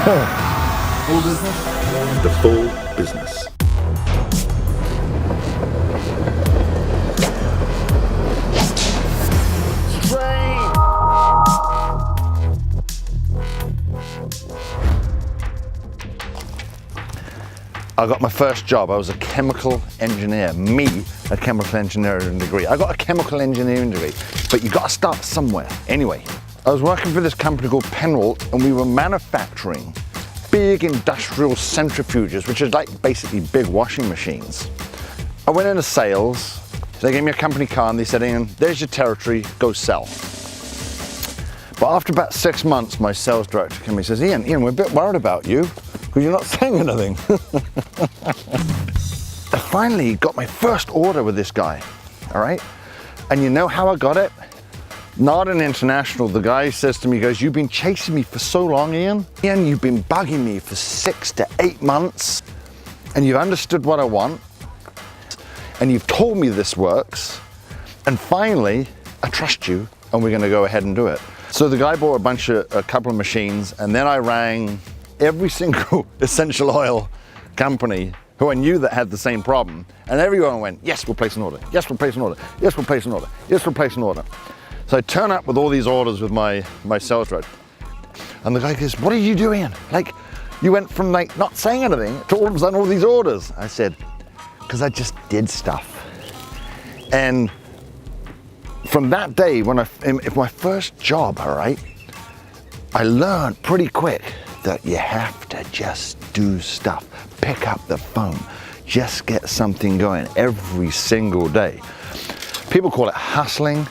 Full business? The full business. I got my first job. I was a chemical engineer. Me, a chemical engineering degree. I got a chemical engineering degree, but you got to start somewhere. Anyway, I was working for this company called Penwalt, and we were manufacturing big industrial centrifuges, which is like basically big washing machines. I went into sales. They gave me a company car and they said, Ian, there's your territory, go sell. But after about 6 months, my sales director came and says, Ian, we're a bit worried about you because you're not saying anything. I finally got my first order with this guy, all right? And you know how I got it? Not an international. The guy says to me, he goes, you've been chasing me for so long, Ian. Ian, you've been bugging me for 6 to 8 months and you've understood what I want and you've told me this works. And finally, I trust you and we're gonna go ahead and do it. So the guy bought a couple of machines and then I rang every single essential oil company who I knew that had the same problem. And everyone went, yes, we'll place an order. Yes, we'll place an order. Yes, we'll place an order. Yes, we'll place an order. So I turn up with all these orders with my sales rep. And the guy goes, what are you doing? Like, you went from like not saying anything to all of a sudden all these orders. I said, because I just did stuff. And from that day, when my first job, all right, I learned pretty quick that you have to just do stuff. Pick up the phone, just get something going every single day. People call it hustling.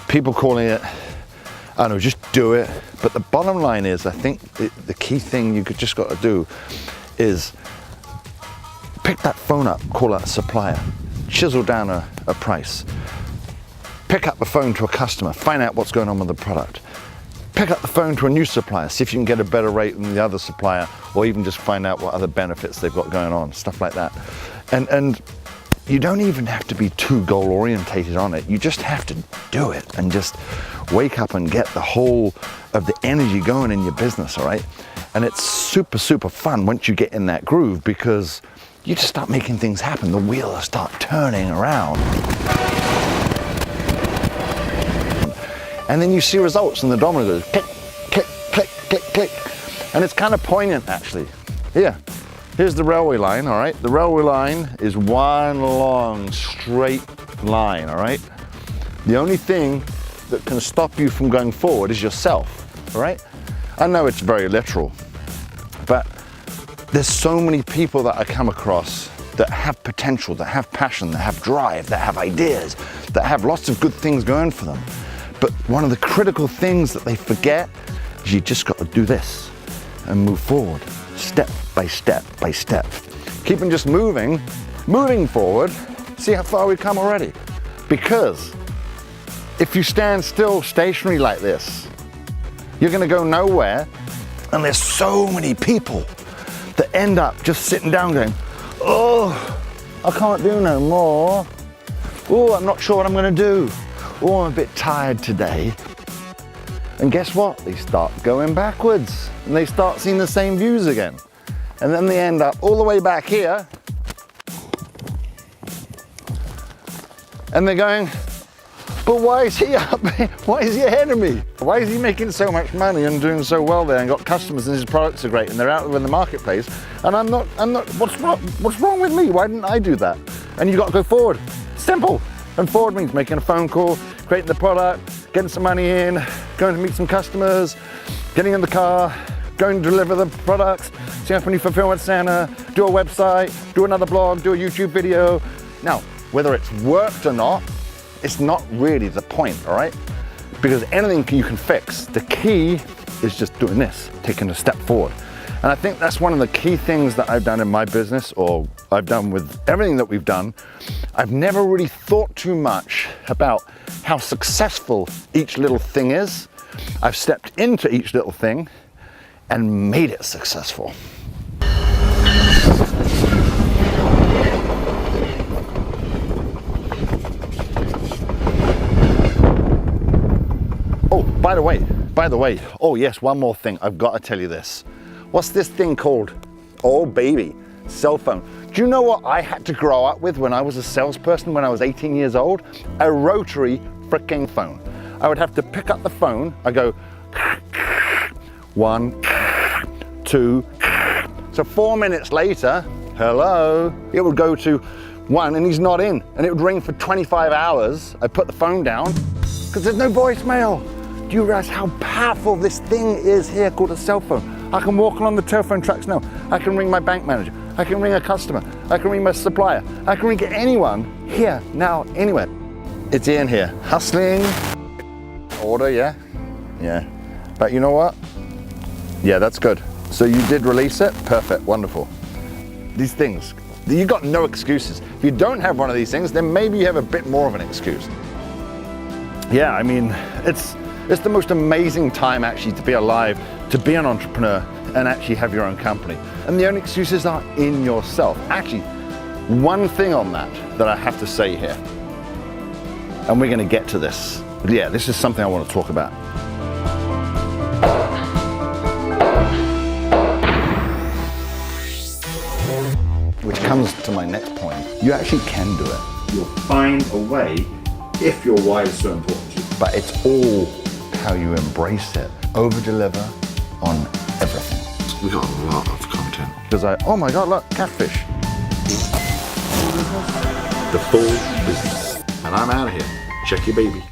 People calling it, I don't know, just do it. But the bottom line is, I think the key thing you just got to do is pick that phone up, call that supplier, chisel down a price, pick up the phone to a customer, find out what's going on with the product, pick up the phone to a new supplier, see if you can get a better rate than the other supplier, or even just find out what other benefits they've got going on, stuff like that. And you don't even have to be too goal orientated on it. You just have to do it and just wake up and get the whole of the energy going in your business, all right? And it's super, super fun once you get in that groove because you just start making things happen. The wheels start turning around. And then you see results and the domino goes click, click, click, click, click. And it's kind of poignant actually. Here's the railway line, all right? The railway line is one long straight line, all right? The only thing that can stop you from going forward is yourself, all right? I know it's very literal, but there's so many people that I come across that have potential, that have passion, that have drive, that have ideas, that have lots of good things going for them. But one of the critical things that they forget is you just got to do this and move forward, step by step by step. Keep on just moving forward, see how far we've come already. Because if you stand still stationary like this, you're gonna go nowhere, and there's so many people that end up just sitting down going, oh, I can't do no more. Oh, I'm not sure what I'm gonna do. Oh, I'm a bit tired today. And guess what? They start going backwards and they start seeing the same views again. And then they end up all the way back here. And they're going, but why is he up there? Why is he ahead of me? Why is he making so much money and doing so well there and got customers and his products are great and they're out there in the marketplace and I'm not, what's wrong with me? Why didn't I do that? And you got to go forward. Simple. And forward means making a phone call, creating the product, getting some money in, going to meet some customers, getting in the car, going to deliver the products, see up a new fulfillment center, do a website, do another blog, do a YouTube video. Now, whether it's worked or not, it's not really the point, all right? Because anything you can fix. The key is just doing this, taking a step forward. And I think that's one of the key things that I've done in my business, or I've done with everything that we've done. I've never really thought too much about how successful each little thing is. I've stepped into each little thing and made it successful. Oh, by the way, oh yes, one more thing, I've got to tell you this. What's this thing called? Oh baby, cell phone. Do you know what I had to grow up with when I was a salesperson when I was 18 years old? A rotary freaking phone. I would have to pick up the phone. I go 1, 2. So 4 minutes later, hello, it would go to 1 and he's not in. And it would ring for 25 hours. I put the phone down because there's no voicemail. Do you realize how powerful this thing is here called a cell phone? I can walk along the telephone tracks now. I can ring my bank manager. I can ring a customer. I can ring my supplier. I can ring anyone here, now, anywhere. It's Ian here, hustling. Order, yeah? Yeah. But you know what? Yeah, that's good. So you did release it? Perfect, wonderful. These things, you got no excuses. If you don't have one of these things, then maybe you have a bit more of an excuse. Yeah, I mean, it's the most amazing time actually to be alive, to be an entrepreneur and actually have your own company. And the only excuses are in yourself. Actually, one thing on that I have to say here, and we're gonna get to this. But yeah, this is something I want to talk about. Which comes to my next point. You actually can do it. You'll find a way if your why is so important to you. But it's all how you embrace it. Over-deliver on everything. We got a lot of content. Because oh my God, look, catfish. The full business. And I'm out of here. Check your baby.